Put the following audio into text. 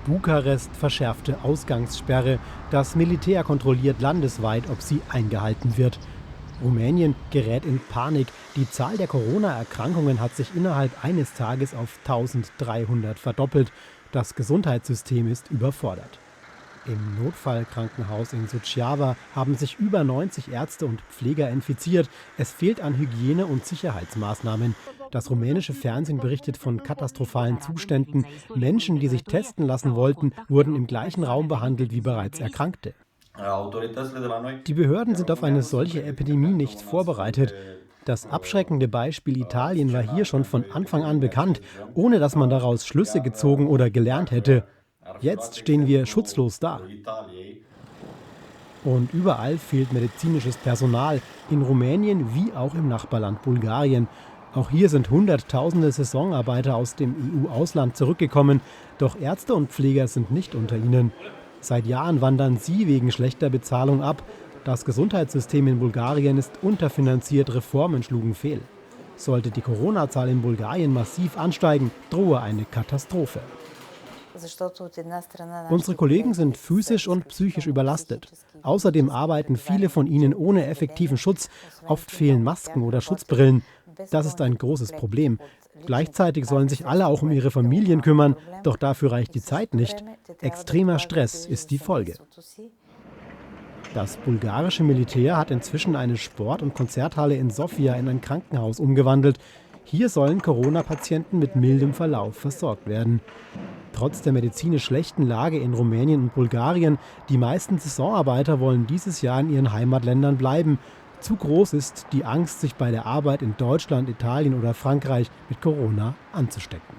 Bukarest verschärfte Ausgangssperre. Das Militär kontrolliert landesweit, ob sie eingehalten wird. Rumänien gerät in Panik. Die Zahl der Corona-Erkrankungen hat sich innerhalb eines Tages auf 1300 verdoppelt. Das Gesundheitssystem ist überfordert. Im Notfallkrankenhaus in Suceava haben sich über 90 Ärzte und Pfleger infiziert. Es fehlt an Hygiene- und Sicherheitsmaßnahmen. Das rumänische Fernsehen berichtet von katastrophalen Zuständen. Menschen, die sich testen lassen wollten, wurden im gleichen Raum behandelt wie bereits Erkrankte. Die Behörden sind auf eine solche Epidemie nicht vorbereitet. Das abschreckende Beispiel Italien war hier schon von Anfang an bekannt, ohne dass man daraus Schlüsse gezogen oder gelernt hätte. Jetzt stehen wir schutzlos da. Und überall fehlt medizinisches Personal, in Rumänien wie auch im Nachbarland Bulgarien. Auch hier sind Hunderttausende Saisonarbeiter aus dem EU-Ausland zurückgekommen, doch Ärzte und Pfleger sind nicht unter ihnen. Seit Jahren wandern sie wegen schlechter Bezahlung ab. Das Gesundheitssystem in Bulgarien ist unterfinanziert, Reformen schlugen fehl. Sollte die Corona-Zahl in Bulgarien massiv ansteigen, drohe eine Katastrophe. Unsere Kollegen sind physisch und psychisch überlastet. Außerdem arbeiten viele von ihnen ohne effektiven Schutz. Oft fehlen Masken oder Schutzbrillen. Das ist ein großes Problem. Gleichzeitig sollen sich alle auch um ihre Familien kümmern, doch dafür reicht die Zeit nicht. Extremer Stress ist die Folge. Das bulgarische Militär hat inzwischen eine Sport- und Konzerthalle in Sofia in ein Krankenhaus umgewandelt. Hier sollen Corona-Patienten mit mildem Verlauf versorgt werden. Trotz der medizinisch schlechten Lage in Rumänien und Bulgarien, die meisten Saisonarbeiter wollen dieses Jahr in ihren Heimatländern bleiben. Zu groß ist die Angst, sich bei der Arbeit in Deutschland, Italien oder Frankreich mit Corona anzustecken.